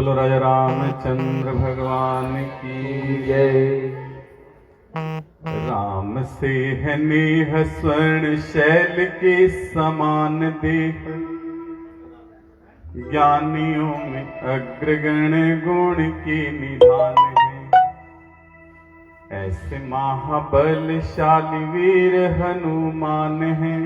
बोलो राजा रामचंद्र भगवान की जय। राम से है नेह स्वर्ण शैल के समान देह, ज्ञानियों में अग्रगण गुण के निधान है। ऐसे महाबलशाली वीर हनुमान हैं,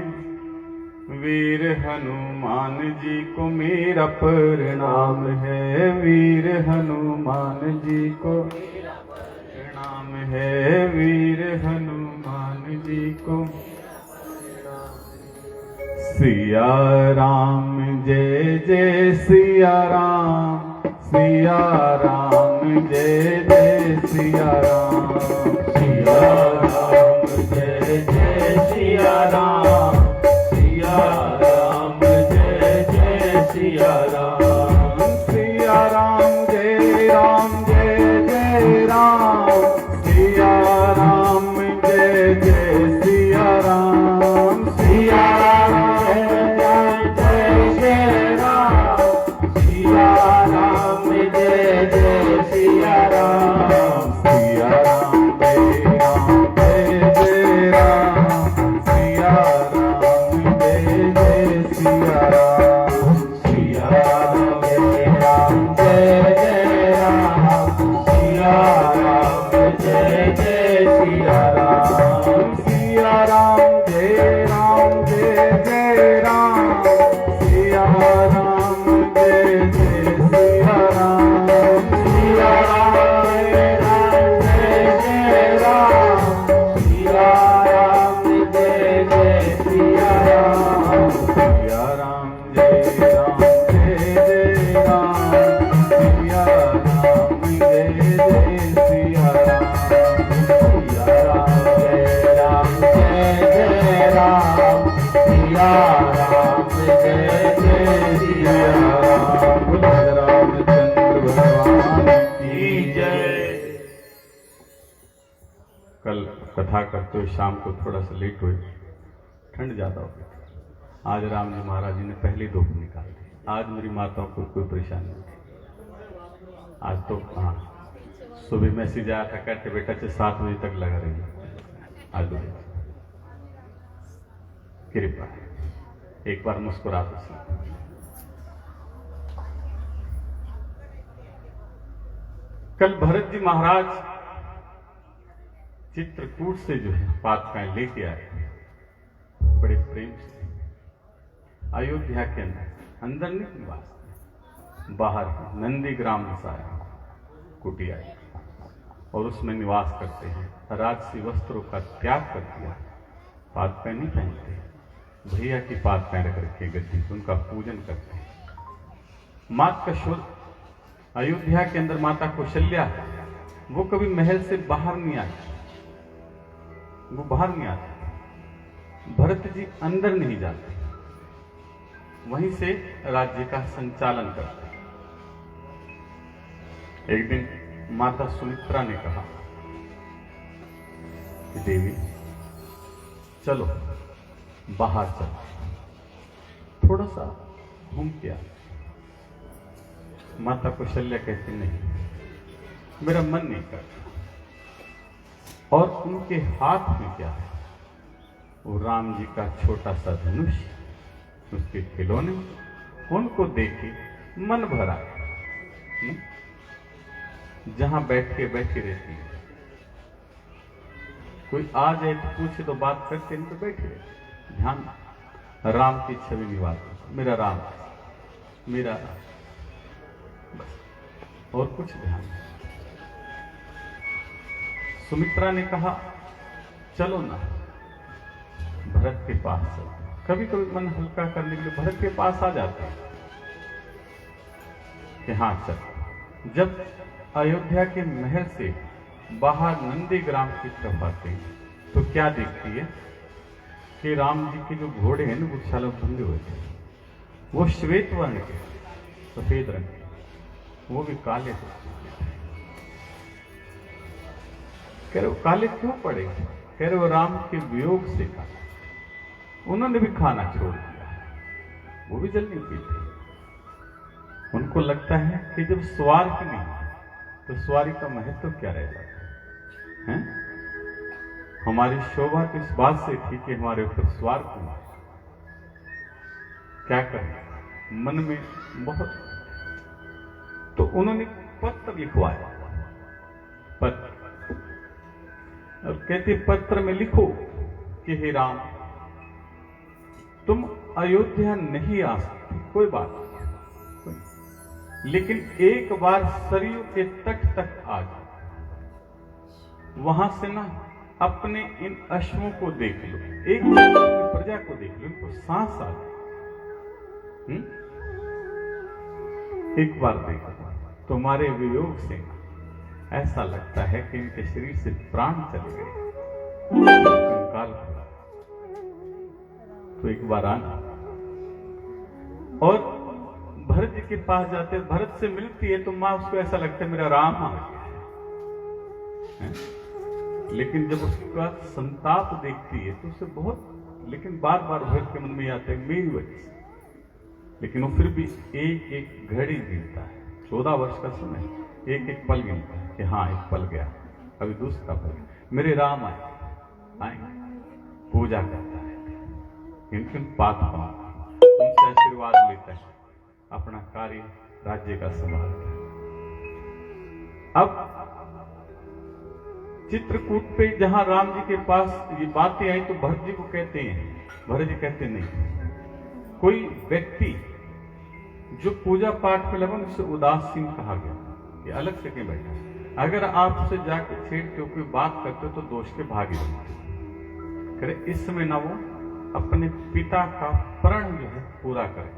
वीर हनुमान जी को मेरा प्रणाम है। वीर हनुमान जी को प्रणाम है, वीर हनुमान जी को। सिया राम जय जय सिया राम, सिया राम जय जय सिया राम। सिया राम जय जय सिया राम, सिया राम जय जय सिया राम। सिया राम जय जय राम, सिया राम जय जय सिया राम। सिया राम जय जय राम, सिया राम जय जय सिया राम। सिया राम जय जय राम, सिया राम जय जय सिया राम। सिया राम जय जय राम, सिया राम जय जय सिया राम। सिया राम जय जय राम, सिया राम जय जय सिया राम। सिया राम जय जय राम, सिया राम जय जय सिया राम। सिया राम जय जय राम, सिया राम जय जय सिया राम। सिया राम जय जय राम, सिया राम जय जय सिया राम। बोलो रामचंद्र भगवान की जय। कल कथा करते हुए शाम को थोड़ा सा लेट हुए, ठंड ज्यादा हो गई। आज राम जी महाराज जी ने पहली धूप निकाल दी। आज मेरी माताओं को कोई परेशानी नहीं थी। आज तो हाँ, सुबह मैसेज आया था, कहते बेटा 7 बजे तक लगा रही है। आज दो कृपा है, एक बार मुस्कुरा दो। कल भरत जी महाराज चित्रकूट से जो है पादुकाएं लेके आए, बड़े प्रेम से अयोध्या के अंदर नहीं निवास, बाहर नंदीग्राम बसाया कुटिया और उसमें निवास करते हैं। राजसी वस्त्रों का त्याग कर दिया, पादुकाएं नहीं पहनते, भैया की पादुकाएं रख रखे गद्दी, उनका पूजन करते हैं। माता अयोध्या के अंदर माता कौशल्या, वो कभी महल से बाहर नहीं आती, वो बाहर नहीं आती। भरत जी अंदर नहीं जाते, वहीं से राज्य का संचालन करते। एक दिन माता सुमित्रा ने कहा कि देवी चलो बाहर चलो, थोड़ा सा घूम के आ। माता कौशल्या कहती नहीं, मेरा मन नहीं करता। और उनके हाथ में क्या है? वो राम जी का छोटा सा धनुष, उसके खिलौने, उनको देखे मन भरा। जहां बैठे रहती है, कोई आ जाए तो पूछे तो बात करते, नहीं तो बैठे रहते। ध्यान राम की छवि निवास, मेरा राम, मेरा राम, बस और कुछ ध्यान नहीं। सुमित्रा ने कहा चलो ना भरत के पास चलो। कभी कभी मन हल्का करने के लिए भरत के पास आ जाते हैं कि हाँ चल। जब अयोध्या के महल से बाहर नंदीग्राम की तरफ आते हैं तो क्या देखती है कि राम जी के जो घोड़े हैं ना, वो छालों बंधे हुए थे। वो श्वेत वर्ण के, सफेद रंग के, वो भी काले थे। कह रहे वो काले क्यों पड़े? कह रहे वो राम के वियोग से काले। उन्होंने भी खाना छोड़ दिया, वो भी जल नहीं पीते। उनको लगता है कि जब सवार ही नहीं तो सवारी का महत्व क्या रह जाता है? हमारी शोभा तो इस बात से थी कि हमारे ऊपर सवार कौन है। क्या करें, मन में बहुत। तो उन्होंने पत्र लिखवाया, पत्र, और कहते पत्र में लिखो कि हे राम, तुम अयोध्या नहीं आ सकते, कोई बात नहीं, लेकिन एक बार सरयू के तट तक आ जाओ, वहां से ना अपने इन अश्वों को देख लो, एक प्रजा को देख लो, इनको सांस आ जाए। एक बार देखो, तुम्हारे वियोग से ऐसा लगता है कि इनके शरीर से प्राण चले गए, कंकाल खुला। तो एक बार आना। और भरत जी के पास जाते, भरत से मिलती है तो मां उसको ऐसा लगता है मेरा राम आ गया है? लेकिन जब उसका संताप देखती है तो उसे बहुत, लेकिन बार बार भरत के मन में आता है मेरी वजह से। लेकिन वो फिर भी एक एक घड़ी गिनता है, 14 वर्ष का समय, एक एक पल गिनता है कि हाँ एक पल गया, अभी दूसरा पल, मेरे राम आएंगे, पूजा करता है, इनके पास उनसे आशीर्वाद लेता है, अपना कार्य राज्य का संभालता है। अब चित्रकूट पे जहां राम जी के पास ये बातें आई तो भरत जी को कहते हैं, भरत जी कहते नहीं, कोई व्यक्ति जो पूजा पाठ में लगा उसे उदासीन कहा गया, ये अलग से क्यों बैठा, अगर आप उसे जाकर छेड़ते हो, कोई बात करते हो तो दोष के भागी बनते हो। इस समय ना वो अपने पिता का प्रण जो है पूरा करें।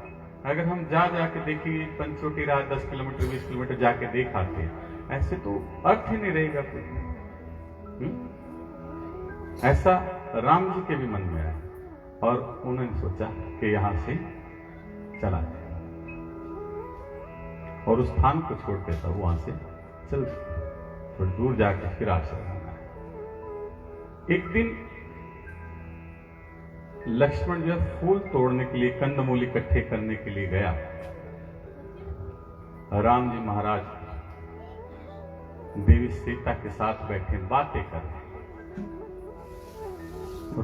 अगर हम जाके देखिए पंचवटी राज 10 किलोमीटर 20 किलोमीटर जाके देख आते हैं, ऐसे तो अर्थ ही नहीं रहेगा कोई। ऐसा राम जी के भी मन में आया और उन्होंने सोचा कि यहां से चला जाए और उस स्थान को छोड़ देता, वहां से चल थोड़ी दूर जाके फिर आश्रम आना है। एक दिन लक्ष्मण जो फूल तोड़ने के लिए, कंदमूल इकट्ठे करने के लिए गया, राम जी महाराज देवी सीता के साथ बैठे बातें कर रहे।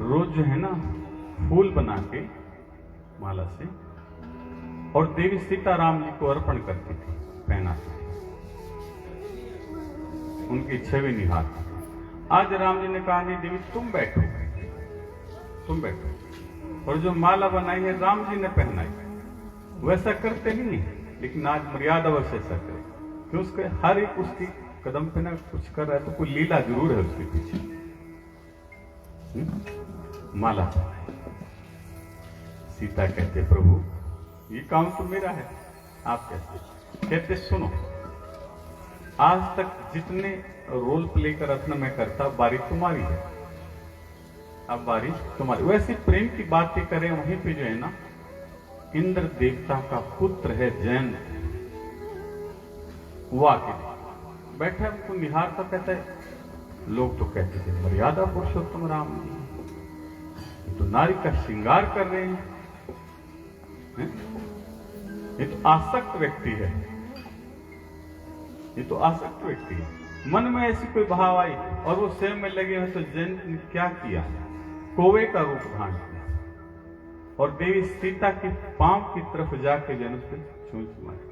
रोज जो है ना फूल बना के माला से और देवी सीता राम जी को अर्पण करती थी, पहनाती थी, उनकी छवि निहारती थी। आज राम जी ने कहा नहीं देवी तुम बैठो, तुम बैठो, और जो माला बनाई है राम जी ने पहनाई, वैसा करते नहीं है, लेकिन आज मर्यादा वैसे ऐसा करे, क्यों उसके हर एक उसकी कदम पे ना कुछ कर रहा है तो कोई लीला जरूर है उसके पीछे। माला सीता कहते प्रभु ये काम तो मेरा है, आप कैसे? कहते सुनो, आज तक जितने रोल प्ले का रत्न मैं करता, बारी तुम्हारी है, अब बारी तुम्हारी। वैसे प्रेम की बातें करें, वहीं पे जो है ना इंद्र देवता का पुत्र है जैन, वो आके बैठा उनको निहारता, कहता है लोग तो कहते थे मर्यादा पुरुषोत्तम राम जी तो नारी का श्रृंगार कर रहे हैं, ये तो आसक्त व्यक्ति है, ये तो आसक्त व्यक्ति है। मन में ऐसी कोई भाव आई और वो स्वयं में लगे हुए, तो जैन ने क्या किया, कोवे का रूप धारण किया और देवी सीता के पांव की तरफ जाके जन उस पर छूंछ मारी।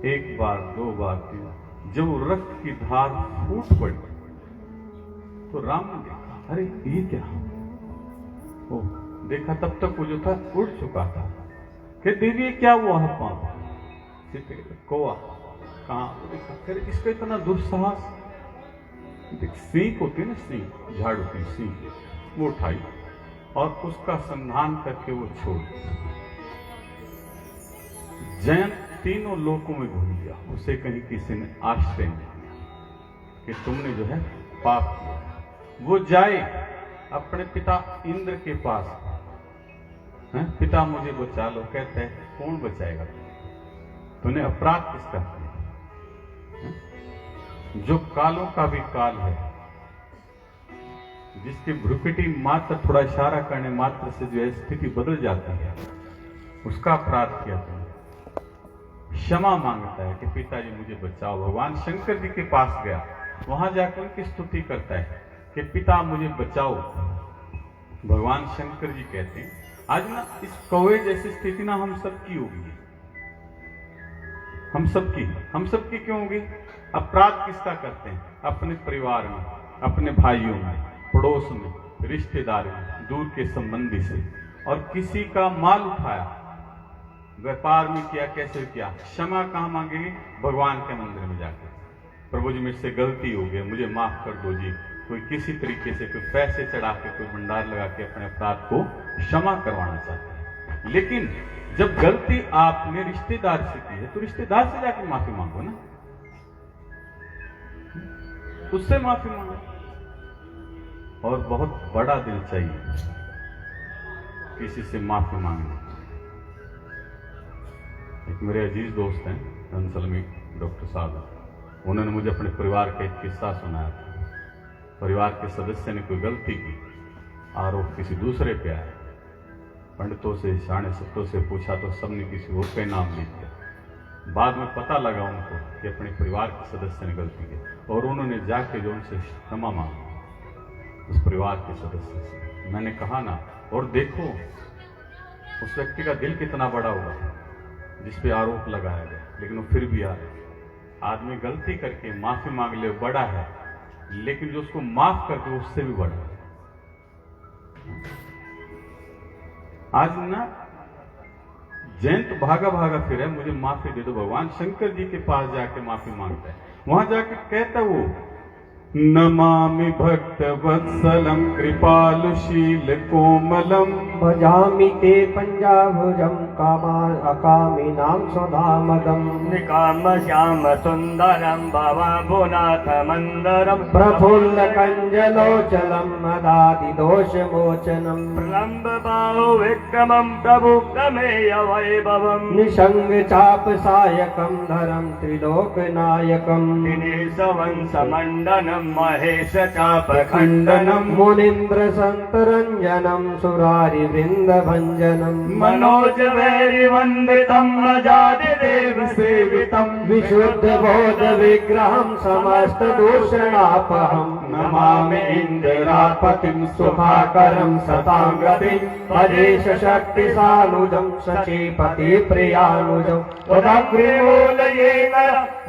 एक बार, दो बार, तीन बार, जब रक्त की धार फूट पड़ी तो राम ने देखा, अरे ये क्या, ओ देखा तब तक वो जो था उड़ चुका था। कि देवी क्या हुआ है पांव? कोवा कहां? देखा, इसका इतना दुस्साहस, सीख होती ना, सीख झाड़ होती सीख, वो उठाई और उसका संधान करके वो छोड़। जैन तीनों लोकों में घूम गया, उसे कहीं किसी ने आश्रय नहीं दिया कि तुमने जो है पाप किया। वो जाए अपने पिता इंद्र के पास, है? पिता मुझे बचा लो, कहते हैं कौन बचाएगा तूने अपराध किसका किया? जो कालों का भी काल है, जिसकी भ्रुकुटी मात्र थोड़ा इशारा करने मात्र से जो है स्थिति बदल जाती है, उसका अपराध किया तुमने, क्षमा मांगता है कि पिताजी मुझे बचाओ। भगवान शंकर जी के पास गया, वहां जाकर उनकी स्तुति करता है कि पिता मुझे बचाओ। भगवान शंकर जी कहते हैं आज ना इस कौवे जैसी स्थिति ना हम सबकी होगी, हम सबकी क्यों होगी? अपराध किसका करते हैं? अपने परिवार में, अपने भाइयों में, पड़ोस में, रिश्तेदार में, दूर के संबंधी से, और किसी का माल उठाया, व्यापार में किया, कैसे किया, क्षमा कहां मांगेंगे? भगवान के मंदिर में जाकर, प्रभु जी मुझसे गलती हो गई, मुझे माफ कर दो जी। कोई किसी तरीके से कोई पैसे चढ़ा के, कोई भंडार लगा के अपने अपराध को क्षमा करवाना चाहते हैं। लेकिन जब गलती आपने रिश्तेदार से की है तो रिश्तेदार से जाकर माफी मांगो ना, उससे माफी मांगो। और बहुत बड़ा दिल चाहिए किसी से माफी मांगने। एक मेरे अजीज दोस्त हैं धनसलमी, डॉक्टर साहब, उन्होंने मुझे अपने परिवार का एक किस्सा सुनाया था। परिवार के सदस्य ने कोई गलती की, आरोप किसी दूसरे पे आया, पंडितों से, शाणे सत्तों से पूछा तो सबने किसी और पे नाम लिख दिया। बाद में पता लगा उनको कि अपने परिवार के सदस्य ने गलती की, और उन्होंने जाके जो उनसे क्षमा मांगा उस परिवार के सदस्य से। मैंने कहा ना, और देखो उस व्यक्ति का दिल कितना बड़ा हुआ जिसपे आरोप लगाया गया, लेकिन वो फिर भी आदमी गलती करके माफी मांग ले, बड़ा है, लेकिन जो उसको माफ करके उससे भी बड़ा है। आज ना जयंत भागा भागा फिर है, मुझे माफी दे दो। भगवान शंकर जी के पास जाके माफी मांगता है, वहां जाके कहता वो नमामि भक्त वत्सलम कृपालुशील कोमलम भजामि ते पंजाभुजं अकामिनां सदामदं निकाम श्याम सुंदरम भवाभुनाथ मंदरम प्रफुल्ल कंजलोचलं मदादिदोषमोचनं प्रलंब बाहु विक्रमं प्रभु प्रमेय वैभवम् निशंग चाप सायकं धरं त्रिलोकनायकं दिनेश वंश मंडनम महेश चाप खंडनम मुनीन्द्र संतरंजनं सुरारि वृंद भंजनं मनोज वैरि वंदितम अजादि देव सेवितम विशुद्ध बोध विग्रहं समस्त दूषणापहं नमामि इंदिरापतिं सुखाकरं सतांगतिं परेश शक्ति सानुजं सचीपति प्रियानुजं तदग्रिमूलयेन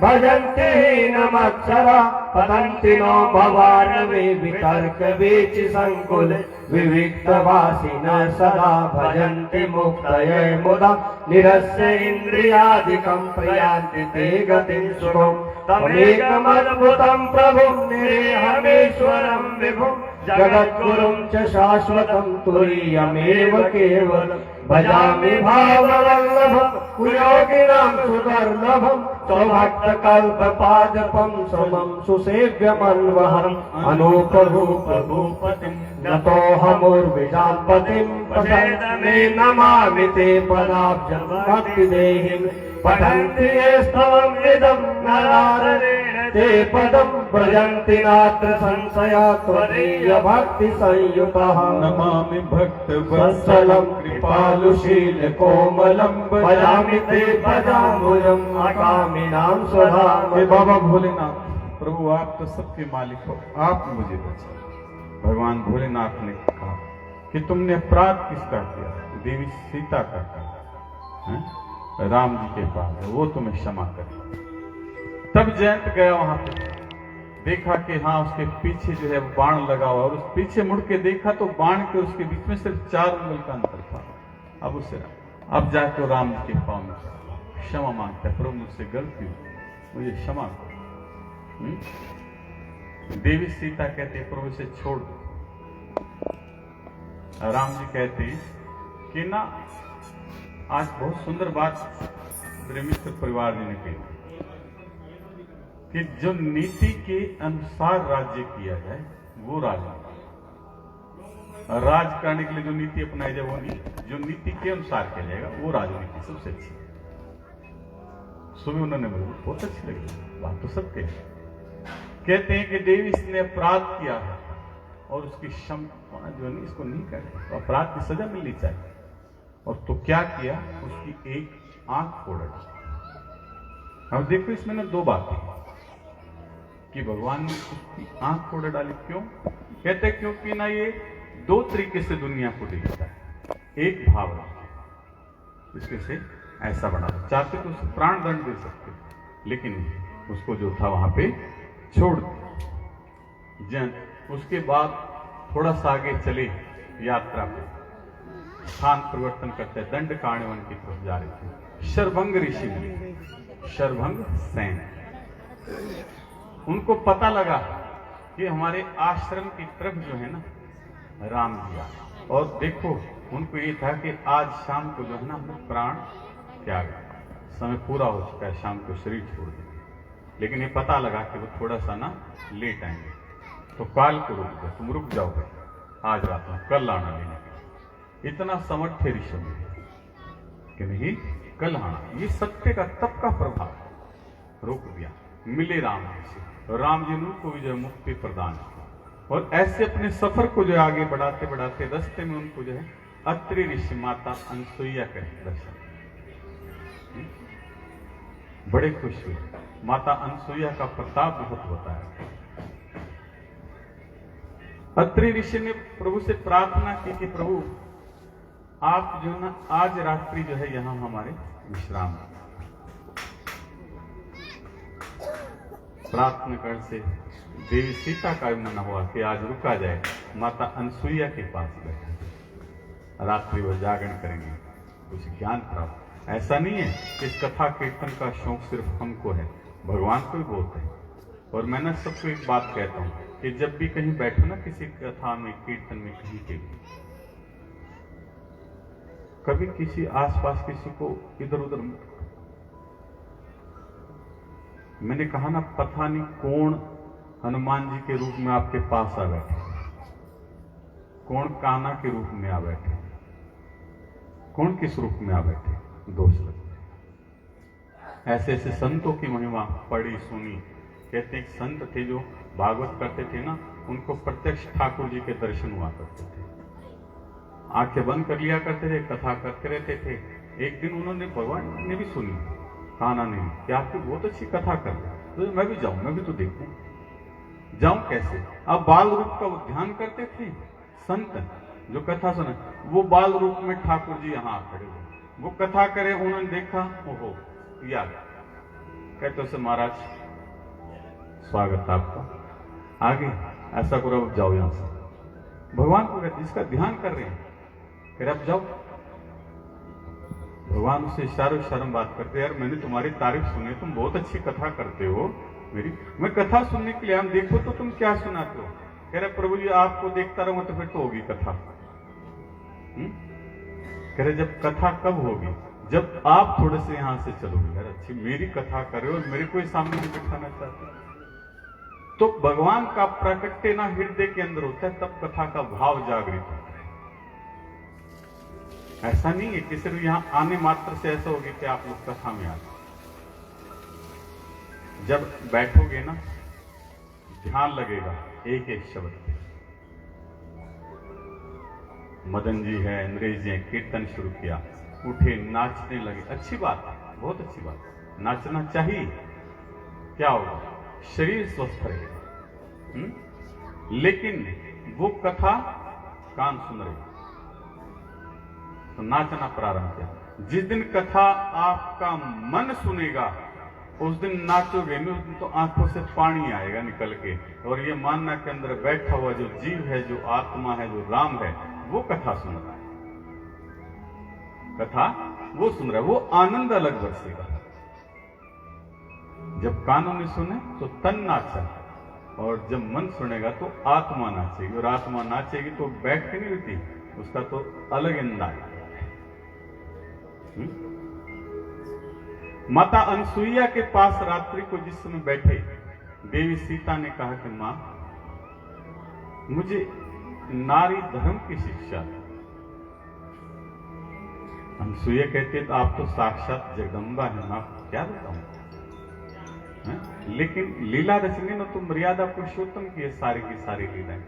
भजन्ति हीनमक्षरा पतन्ति नो भवानवे वितर्क वीच संकुल विविक्तवासिनः सदा भजन्ति मुक्तये मुदा निरस्य इन्द्रियादिकं प्रयान्ति ते गतिं सुखम् तमेकमद्भुतं प्रभुं निरेहमेश्वरं विभुं जगद्गुरुं च शाश्वतं तुरीयमेव केवलं भजामि भाववल्लभं कुयोगिनां सुदुर्लभं स्वभक्तकल्पपादपं समं सुसेव्यमन्वहम् अनूपरूपभूपतिं नतोऽहमुर्विजापतिं पठन्मे नमामि ते पदाब्जं भक्तिदेहिं पठन्ति ये स्तवम् इदं नरारेण ते पदं भजन्ति नात्र संशया त्वदीय भक्ति संयुतः नमामि भक्त वत्सलं कृपालुशील कोमलं भजामि ते भजाम्बुजं अकामिनां स्वधाम। हे बाबा भोलेनाथ, प्रभु आप तो सबके मालिक हो, आप मुझे बचाओ। भगवान भोलेनाथ ने कहा कि तुमने अपराध किसका किया? देवी सीता का किया, राम जी के पास, वो तुम्हें क्षमा करे। तब जयंत गया वहां पे, देखा कि हाँ उसके पीछे जो है बाण लगा हुआ, और उस पीछे मुड़ के देखा तो बाण के उसके बीच में सिर्फ 4 उंगल का अंतर था। अब उसे अब जाकर राम जी के पांव में क्षमा मांगता है, प्रभु मुझसे गलती हुई, मुझे क्षमा करो। देवी सीता कहते प्रभु इसे छोड़ दो। राम जी कहते कि ना, आज बहुत सुंदर बात मेरे मित्र परिवार जी ने कही कि जो नीति के अनुसार राज्य किया जाए वो राजनीति। राज करने के लिए जो नीति अपनाई जाए वो नहीं, जो नीति के अनुसार किया जाएगा वो राजनीति सबसे अच्छी है। सुबह उन्होंने मुझे बहुत अच्छी लगी बात, तो सत्य है। कहते हैं कि देवी ने अपराध किया है और उसकी क्षमा जो नहीं, इसको नहीं करे तो अपराध की सजा मिलनी चाहिए। और तो क्या किया, उसकी एक आंख फोड़ डाली। अब देखो इसमें ना दो बातें कि भगवान ने उसकी आंख फोड़ डाली। क्यों कहते हैं? क्योंकि ना ये दो तरीके से दुनिया को देखता है। एक भाव है इसके से ऐसा बना, चाहते तो उसे प्राण दंड दे सकते, लेकिन उसको जो था वहां पे छोड़ दिया। उसके बाद थोड़ा सा आगे चले यात्रा पे, स्थान परिवर्तन करते दंड वन की तरफ जा रहे थे। शरभंग ऋषि मिले, शरभंग सैन। उनको पता लगा कि हमारे आश्रम की तरफ जो है ना राम जी आ, और देखो उनको ये था कि आज शाम को जो है ना हम लोग प्राण त्याग, समय पूरा हो चुका है, शाम को शरीर छोड़ देंगे। लेकिन ये पता लगा कि वो थोड़ा सा ना लेट आएंगे, तो काल को रुक गए, तुम रुक जाओगे आज रात में, कल आना लेने। इतना समर्थ है ऋषि में कि नहीं कल आना। ये सत्य का तप का प्रभाव रोक दिया। मिले राम जी से, राम जी ने उनको भी जो मुक्ति प्रदान की, और ऐसे अपने सफर को जो आगे बढ़ाते बढ़ाते रास्ते में उनको जो है अत्रि ऋषि माता अनसुईया के दर्शन, बड़े खुश हुए। माता अनसुईया का प्रताप बहुत होता है। अत्रि ऋषि ने प्रभु से प्रार्थना की कि प्रभु आप जो ना आज रात्रि जो है यहां हमारे विश्राम। प्रार्थना कर से देवी सीता का मन हुआ कि आज रुका जाए, माता अनसुईया के पास बैठे, रात्रि वो जागरण करेंगे, कुछ ज्ञान प्राप्त। ऐसा नहीं है कि इस कथा कीर्तन का शौक सिर्फ हमको है, भगवान को भी बहुत है। और मैं ना सबको एक बात कहता हूं कि जब भी कहीं बैठो ना किसी कथा में, कीर्तन में, कहीं के कभी किसी आसपास किसी को इधर उधर, मैंने कहा ना पता नहीं कौन हनुमान जी के रूप में आपके पास आ बैठे, कौन कान्हा के रूप में आ बैठे, कौन किस रूप में आ बैठे, दोष लगते। ऐसे ऐसे संतों की महिमा पढ़ी सुनी। कहते एक संत थे जो भागवत करते थे ना, उनको प्रत्यक्ष ठाकुर जी के दर्शन हुआ करते थे, आंखें बंद कर लिया करते थे, कथा करते रहते थे। एक दिन उन्होंने, भगवान ने भी सुनी, कान्हा ने, कि आपकी बहुत अच्छी कथा कर रहे, तो मैं भी जाऊं, मैं भी तो देखूं। जाऊं कैसे? अब बाल रूप का वो ध्यान करते थे संत जो कथा सुने, वो बाल रूप में ठाकुर जी यहां खड़े हुए, वो कथा करे। उन्होंने देखा, ओहो याद, कहते उसे महाराज स्वागत आपका, आगे ऐसा करो, अब जाओ यहां से। भगवान को कहते इसका ध्यान कर रहे हैं, फिर अब जाओ। भगवान उससे इशारों बात करते, यार मैंने तुम्हारी तारीफ सुनी, तुम बहुत अच्छी कथा करते हो मेरी, मैं कथा सुनने के लिए, हम देखो तो तुम क्या सुनाते हो। कह रहे प्रभु जी आपको देखता रहूंगा तो फिर तो होगी कथा। कह रहे जब कथा कब होगी? जब आप थोड़े से यहां से चलोगे। यार अच्छी मेरी कथा कर रहे हो और मेरे को सामने नहीं बिठाना चाहते। तो भगवान का प्राकट्य ना हृदय के अंदर होता है, तब कथा का भाव जागृत होता है। ऐसा नहीं है कि सिर्फ यहां आने मात्र से ऐसा होगी कि आप लोग कथा में आ गए। जब बैठोगे ना, ध्यान लगेगा एक एक शब्द पे। मदन जी है, अंग्रेज जी है, कीर्तन शुरू किया, उठे नाचने लगे, अच्छी बात है, बहुत अच्छी बात, नाचना चाहिए। क्या होगा? शरीर स्वस्थ रहेगा। लेकिन वो कथा कान सुन रहे तो नाचना प्रारंभ किया। जिस दिन कथा आपका मन सुनेगा उस दिन नाचोगे नहीं, उस दिन तो आंखों से पानी आएगा निकल के, और ये मानना के अंदर बैठा हुआ जो जीव है, जो आत्मा है, जो राम है, वो कथा सुन रहा है, कथा वो सुन रहा है, वो आनंद अलग बरसेगा। जब कानों ने सुने तो तन नाचा, और जब मन सुनेगा तो आत्मा नाचेगी, और आत्मा नाचेगी तो बैठ के नहीं रहती, उसका तो अलग अंदाज है। माता अनसुईया के पास रात्रि को जिस समय बैठे, देवी सीता ने कहा कि मां मुझे नारी धर्म की शिक्षा। अनसुईया कहते तो आप तो साक्षात जगदम्बा है, मैं आपको क्या बताऊं, लेकिन लीला रचने में तो मर्यादा पुरुषोत्तम की है सारी की सारी लीलाएं,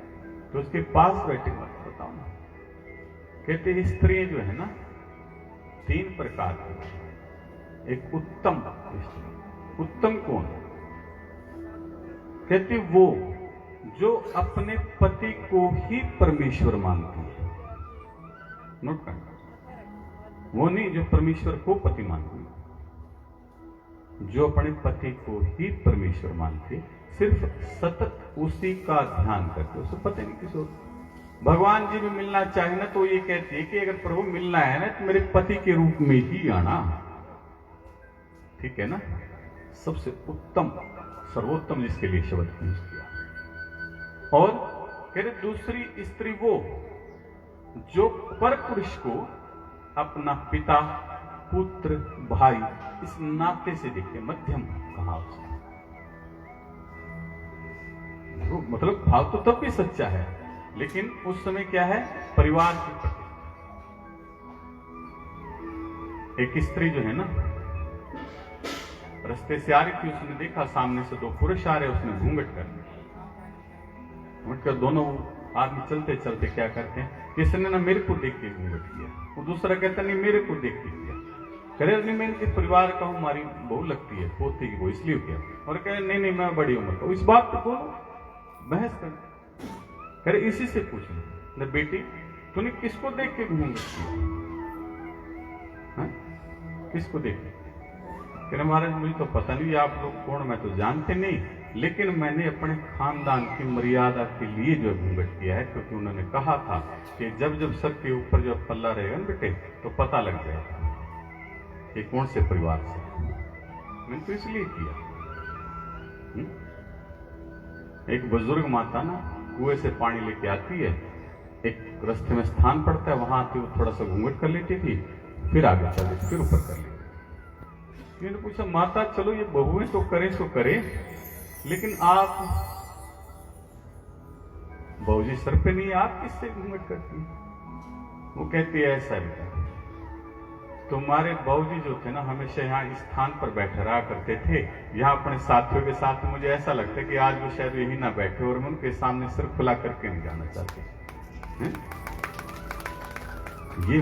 तो उसके पास बैठे मत बताओ ना। कहते स्त्रियां जो है ना तीन प्रकार के। एक उत्तम स्त्री। उत्तम कौन? कहती वो जो अपने पति को ही परमेश्वर मानती है। नोट करना, वो नहीं जो परमेश्वर को पति मानती है, जो अपने पति को ही परमेश्वर मानती है, सिर्फ सतत उसी का ध्यान करते, उसे पता नहीं किसी और। भगवान जी भी मिलना चाहे ना तो ये कहती है कि अगर प्रभु मिलना है ना तो मेरे पति के रूप में ही आना, ठीक है ना। सबसे उत्तम सर्वोत्तम जिसके लिए शब्द यूज किया। और कह रहे दूसरी स्त्री वो जो पर पुरुष को अपना पिता, पुत्र, भाई इस नाते से देखे। मध्यम कहा उसने, मतलब भाव तो तब भी सच्चा है, लेकिन उस समय क्या है, परिवार के प्रति। एक स्त्री जो है ना रास्ते से आ रही थी, उसने देखा सामने से दो पुरुष आ रहे, उसने घूंघट कर दोनों आदमी चलते चलते क्या करते हैं, किसने ना मेरे को देख के घूंघट किया, वो दूसरा कहता नहीं मेरे को देख के किया। करे नहीं मैं इनके परिवार का हूं, हमारी बहू लगती है, पोती की वो, इसलिए किया। और कहे नहीं नहीं मैं बड़ी उम्र का। इस बात पर दोनों बहस कर। करे इसी से पूछना, बेटी तूने किसको देख के घूंघट किया? किसको देख के? कह महाराज मुझे तो पता नहीं आप लोग कौन, मैं तो जानते नहीं, लेकिन मैंने अपने खानदान की मर्यादा के लिए जो घूंघट किया है, क्योंकि उन्होंने कहा था कि जब जब सर के ऊपर जो पल्ला रहेगा ना बेटे तो पता लग जाएगा कि कौन से परिवार से। मैंने तो इसलिए किया। एक बुजुर्ग माता ना कुएं से पानी लेके आती है, एक रास्ते में स्थान पड़ता है, वहां आती वो थोड़ा सा घूंघट कर लेती थी, फिर आगे चल फिर ऊपर कर लेती। मैंने पूछा माता चलो ये बहुएं तो करें, लेकिन आप बहुजी सर पे नहीं, आप किससे घूंघट करती? वो कहती है ऐसा बेटा, तुम्हारे बाबूजी जो थे ना हमेशा यहाँ इस स्थान पर बैठे रहा करते थे, यहाँ अपने साथियों के साथ। मुझे ऐसा लगता है कि आज वो शायद यही ना बैठे और मैं उनके सामने सिर खुला करके नहीं जाना चाहते। ये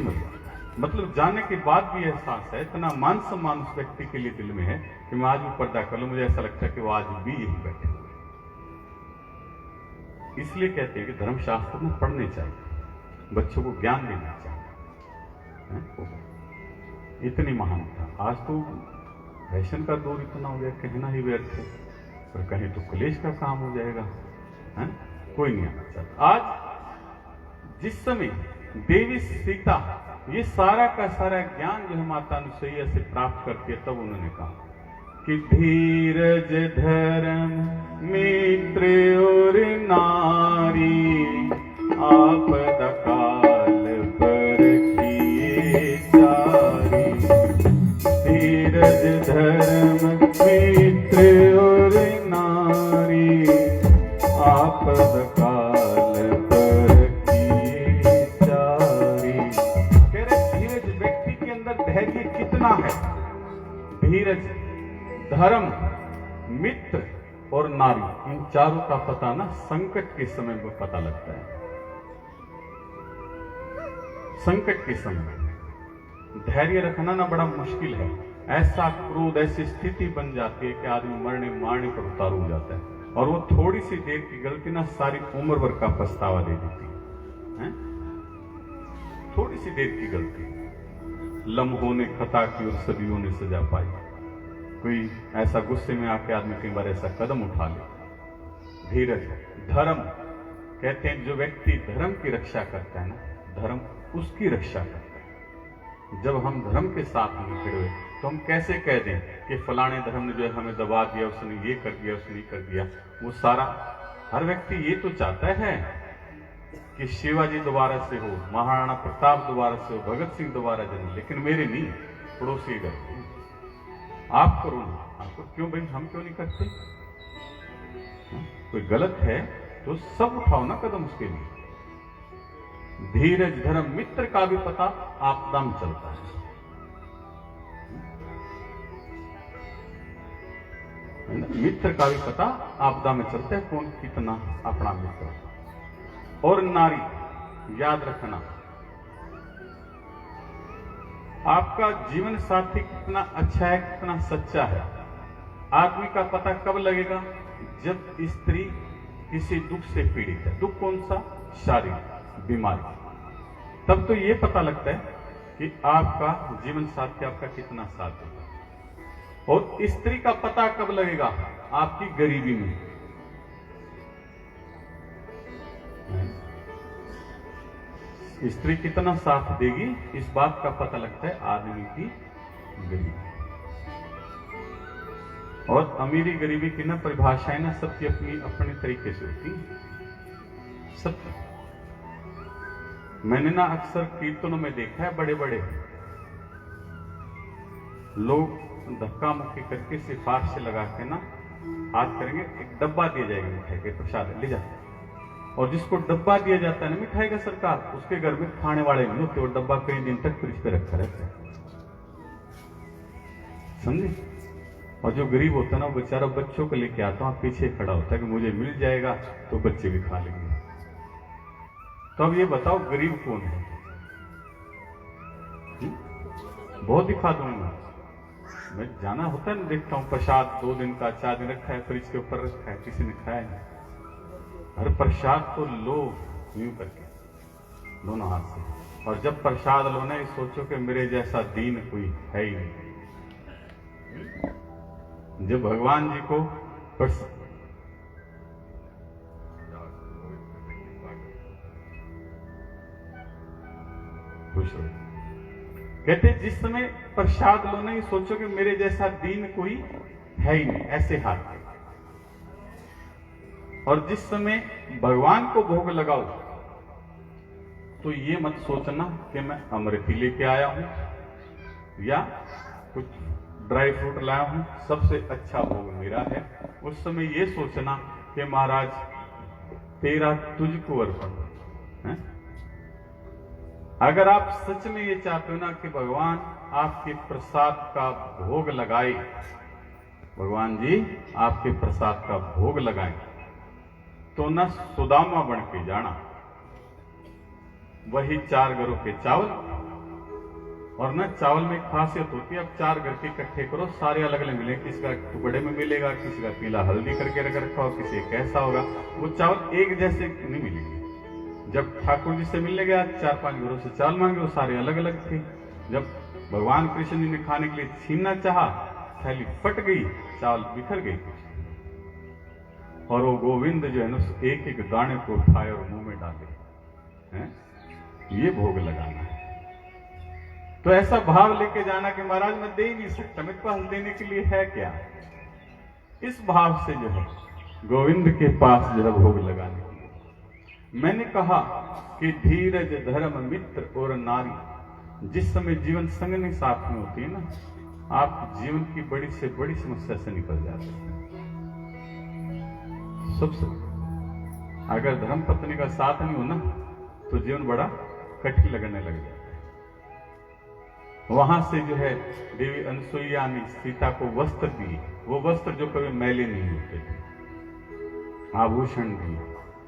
मतलब जाने के बाद भी एहसास है, इतना मान सम्मान उस व्यक्ति के लिए दिल में है कि मैं आज भी पर्दा कर लूं, मुझे ऐसा लगता है कि वो आज भी यही बैठे हुए। इसलिए कहते हैं कि धर्मशास्त्र में पढ़ने चाहिए, बच्चों को ज्ञान देना चाहिए। इतनी महानता। आज तो फैशन का दौर इतना हो गया, कहना ही व्यर्थ है, और कहीं तो क्लेश का काम हो जाएगा, है? कोई नहीं आना चाहता। आज जिस समय देवी सीता ये सारा का सारा ज्ञान जो है माता अनुसुईया से प्राप्त करती है, तब उन्होंने कहा कि धीरज धर्म मित्र और नारी आपदा काल पर किए जारी। धीरज धर्म मित्र और नारी आपदा काल पर किए जारी। कह रहे धीरज व्यक्ति के अंदर धैर्य कितना है। धीरज, धर्म, मित्र और नारी, इन चारों का पता ना संकट के समय में पता लगता है। संकट के समय धैर्य रखना ना बड़ा मुश्किल है। ऐसा क्रोध, ऐसी स्थिति बन जाती है कि आदमी मरने मारने पर उतारू हो जाता है, और वो थोड़ी सी देर की गलती ना सारी उम्र भर का पछतावा दे देती है। थोड़ी सी देर की गलती लम्हों ने खता की और सदियों ने सजा पाई। कोई ऐसा गुस्से में आके आदमी कई बार ऐसा कदम उठा ले। धीरज, धर्म, कहते हैं जो व्यक्ति धर्म की रक्षा करता है ना, धर्म उसकी रक्षा करता है। जब हम धर्म के साथ नहीं खड़े हुए तो हम कैसे कह दें कि फलाने धर्म ने जो है हमें दबा दिया, उसने ये कर दिया, उसने ये कर दिया। वो सारा हर व्यक्ति ये तो चाहता है कि शिवाजी दोबारा से हो, महाराणा प्रताप दोबारा से हो, भगत सिंह दोबारा जन्म, लेकिन मेरे नहीं, पड़ोसी करते। आप करो ना, आपको क्यों भाई, हम क्यों नहीं करते? कोई गलत है तो सब उठाओ ना कदम उसके लिए। धीरज, धर्म, मित्र का भी पता आपदा में चलता है। मित्र का भी पता आपदा में चलता है, कौन कितना अपना मित्र। और नारी, याद रखना आपका जीवन साथी कितना अच्छा है, कितना सच्चा है, आदमी का पता कब लगेगा? जब स्त्री किसी दुख से पीड़ित है। दुख कौन सा? शारीरिक बीमारी। तब तो ये पता लगता है कि आपका जीवन साथी आपका कितना साथ देगा। और स्त्री का पता कब लगेगा? आपकी गरीबी में। स्त्री कितना साथ देगी, इस बात का पता लगता है आदमी की गरीबी। और अमीरी गरीबी की ना परिभाषाएं ना सबकी अपनी अपने तरीके से होती है। सब मैंने ना अक्सर कीर्तनों में देखा है, बड़े बड़े लोग धक्का मुक्की करके सिफारिश से लगा के ना हाथ करेंगे, एक डब्बा दिया जाएगा मिठाई के, प्रसाद ले जाते। और जिसको डब्बा दिया जाता है ना मिठाई का सरकार, उसके घर में खाने वाले नहीं होते, और डब्बा कई दिन तक फ्रिज पे रखा रहता है, समझे। और जो गरीब होता है ना, वो बेचारा बच्चों को लेके आता है, पीछे खड़ा होता है कि मुझे मिल जाएगा तो बच्चे भी खा लेंगे। तो अब ये बताओ गरीब कौन है? बहुत दिखा दूंगा मैं, जाना होता है ना, देखता हूँ प्रसाद 2 दिन का 4 दिन रखा है, फ्रिज के ऊपर रखा है, किसी ने खाया नहीं। हर प्रसाद तो लो यूं करके दोनों हाथ से, और जब प्रसाद लो ना, सोचो कि मेरे जैसा दीन कोई है ही नहीं। जब भगवान जी को खुश हो, कहते जिस समय प्रसाद लो ना, सोचो कि मेरे जैसा दीन कोई है ही नहीं, ऐसे हाथ। और जिस समय भगवान को भोग लगाओ, तो ये मत सोचना कि मैं अमृति लेके आया हूं या कुछ ड्राई फ्रूट लाया हूं, सबसे अच्छा भोग मेरा है। उस समय ये सोचना कि महाराज तेरा तुझको अर्पण है। अगर आप सच में ये चाहते हो ना कि भगवान आपके प्रसाद का भोग लगाए, भगवान जी आपके प्रसाद का भोग लगाए, तो न सुदामा बन के जाना, वही 4 घरों के चावल। और न चावल में खासियत होती है, अब 4 घर के इकट्ठे करो, सारे अलग अलग मिले, किसी का टुकड़े में मिलेगा, किसी का पीला हल्दी करके रख रखा हो, किसी कैसा होगा, वो चावल एक जैसे नहीं मिलेंगे। जब ठाकुर जी से मिलने गया, 4-5 घरों से चावल मांगे, वो सारे अलग अलग थे। जब भगवान कृष्ण जी ने खाने के लिए छीनना चाहा, थैली फट गई, चावल बिखर गई, और वो गोविंद जो है ना, एक एक दाने को उठाए और मुंह में डाले हैं। ये भोग लगाना है। तो ऐसा भाव लेके जाना कि महाराज मैं दे ही नहीं सकता, मेरे पास देने के लिए है क्या। इस भाव से जो है गोविंद के पास जो है भोग लगाने के लिए। मैंने कहा कि धीरज धर्म मित्र और नारी, जिस समय जीवन संगनी साथ में होती है ना, आप जीवन की बड़ी से बड़ी समस्या से निकल जाते हैं। सबसे अगर धर्म पत्नी का साथ नहीं हो ना, तो जीवन बड़ा कठिन लगने लग जाता है। वहां से जो है देवी अनसुईया ने सीता को वस्त्र दिए, वो वस्त्र जो कभी मैले नहीं होते थे, आभूषण दिए,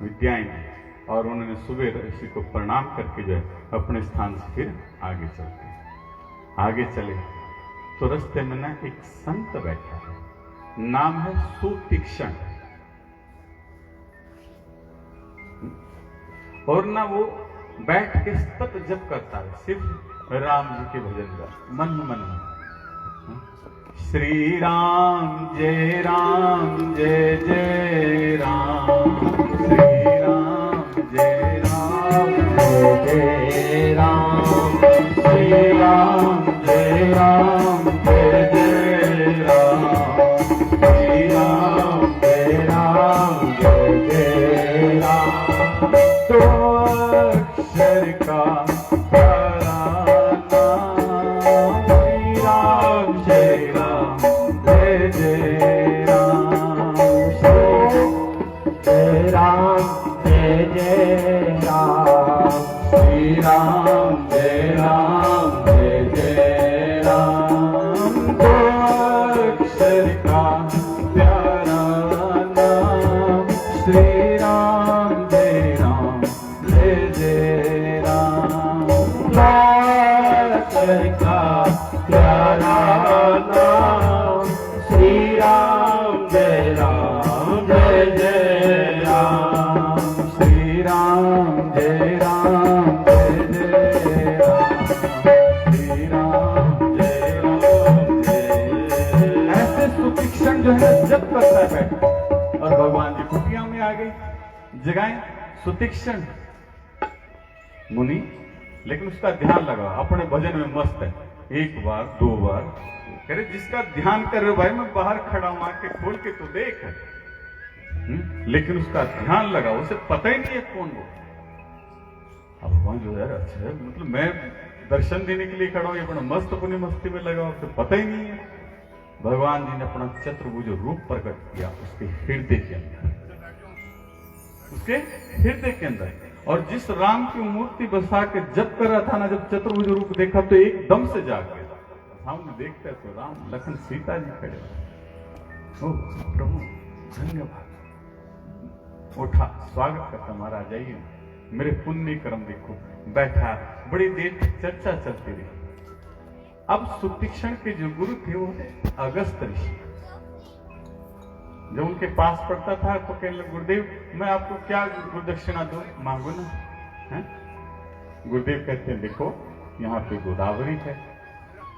विद्याएं दी, और उन्होंने सुबह ऋषि को प्रणाम करके जो है अपने स्थान से फिर आगे चले। तो रास्ते में ना एक संत बैठा है, नाम है सुतीक्ष्ण, और ना वो बैठ के सतत जप करता है, सिर्फ राम जी के भजन का मन में। श्री राम जय जय राम, श्री राम जय जय राम, श्री राम जय जय राम, श्री राम जय जय राम। तो अक्षर का का सुतीक्षण जो है जब करता है बैठ, और भगवान जी कुटिया में आ गए, जगाए सुतीक्षण मुनि, लेकिन उसका ध्यान लगा, अपने भजन में मस्त है, एक बार दो बार, कह रहे जिसका ध्यान कर रहे हो भाई, मैं बाहर खड़ा हूं, आके खोल के तो देख, लेकिन उसका ध्यान लगा, उसे पता ही नहीं है कौन वो। अब भगवान जो यार अच्छा है, मतलब मैं दर्शन देने के लिए खड़ा हूं, ये बड़ा मस्त अपनी मस्ती में लगा, उसे पता ही नहीं है। भगवान जी ने अपना चतुर्भुज रूप प्रकट किया उसके हृदय के अंदर, उसके हृदय के अंदर, और जिस राम की मूर्ति बसा के जप कर रहा था ना, जब चतुर्भुज रूप देखा तो एकदम से जाग गया। सामने देखते तो राम लखन सीता जी खड़े, ओ प्रभु धन्यवाद, उठा स्वागत करता, महाराज आइए, मेरे पुण्य कर्म देखो, बैठा, बड़ी देर चर्चा चलती रही। अब सुतीक्षण के जो गुरु थे वो अगस्त ऋषि, जब उनके पास पढ़ता था तो कहने लगे, गुरुदेव मैं आपको क्या गुरुदक्षिणा दूं, मांगो ना, है? गुरुदेव कहते हैं देखो यहाँ पे गोदावरी है,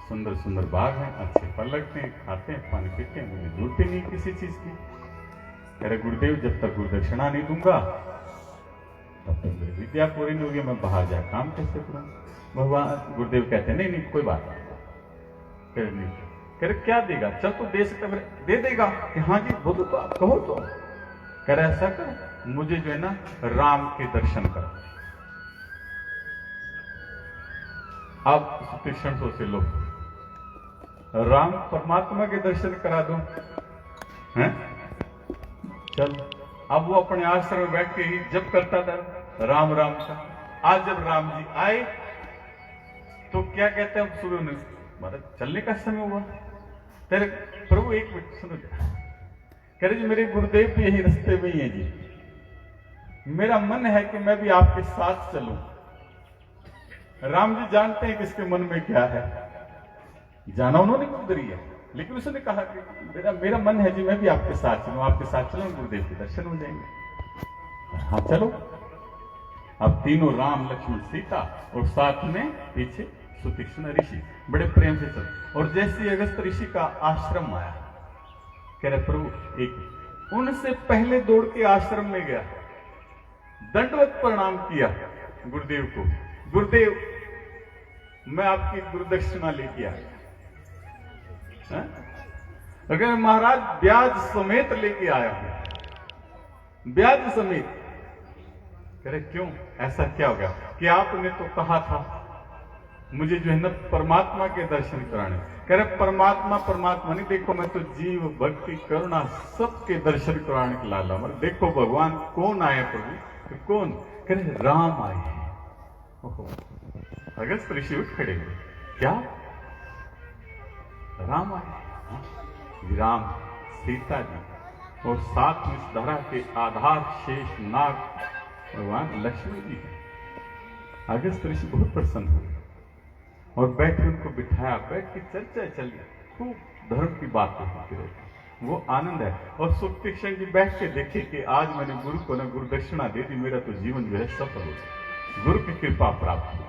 सुंदर सुंदर बाग है, अच्छे फल लगते हैं, खाते हैं, पानी पीते हैं, मुझे जरूरत ही नहीं किसी चीज की। कह रहे गुरुदेव जब तक गुरुदक्षिणा नहीं दूंगा तब तक मेरी विद्या पूरी नहीं होगी, मैं बाहर जा काम कैसे करूं। भगवान गुरुदेव कहते हैं नहीं नहीं कोई बात नहीं, कह रहे क्या देगा, चल तो दे सकता, दे देगा कि हाँ जी बोलो तो आप कहो तो। कह रहे ऐसा कर, मुझे जो है ना राम के दर्शन कर। अब सुतीक्षण सोचे लो, राम परमात्मा के दर्शन करा दो, हैं? चल, अब वो अपने आश्रम में बैठ के ही जप करता था राम राम का। आज जब राम जी आए तो क्या कहते हैं, सुबह उन्हें मतलब चलने का समय हुआ, तेरे प्रभु एक मिनट सुनो, कह रहे जी मेरे गुरुदेव भी यही रास्ते में ही है जी, मेरा मन है कि मैं भी आपके साथ चलूं। राम जी जानते हैं कि इसके मन में क्या है, जाना उन्होंने उधर ही है, लेकिन उसने कहा कि मेरा मन है जी मैं भी आपके साथ चलूं, आपके साथ चलूं, गुरुदेव के दर्शन हो जाएंगे। हाँ चलो। अब तीनों राम लक्ष्मण सीता और साथ में पीछे सुतीक्षण ऋषि बड़े प्रेम से चल, और जैसे अगस्त ऋषि का आश्रम आया, कह रहे प्रभु एक, उनसे पहले दौड़ के आश्रम में गया, दंडवत प्रणाम किया गुरुदेव को, गुरुदेव मैं आपकी गुरुदक्षिणा लेके आया। अगर महाराज ब्याज समेत लेके आया हूं, ब्याज समेत। कह रहे क्यों, ऐसा क्या हो गया कि आपने तो कहा था मुझे जो है ना परमात्मा के दर्शन कराने। कह रहे परमात्मा परमात्मा नहीं, देखो मैं तो जीव भक्ति करुणा सबके दर्शन कराने के लाला, मतलब देखो भगवान कौन आया प्रभु, कौन? कह रहे राम आए हैं। अगस्त ऋषि उठ खड़े हुए, क्या राम आए? राम सीता जी और साथ में इस धरा के आधार शेष नाग भगवान लक्ष्मी जी है। अगस्त ऋषि बहुत प्रसन्न हुए और बैठ के उनको बिठाया, बैठ के चर्चा चली, खूब धर्म की बातें होती रहती, वो आनंद है। और सुतीक्षण जी बैठ के देखे कि आज मैंने गुरु को ना गुरु दक्षिणा दे दी, मेरा तो जीवन जो है सफल हो गया, गुरु की कृपा प्राप्त हुई।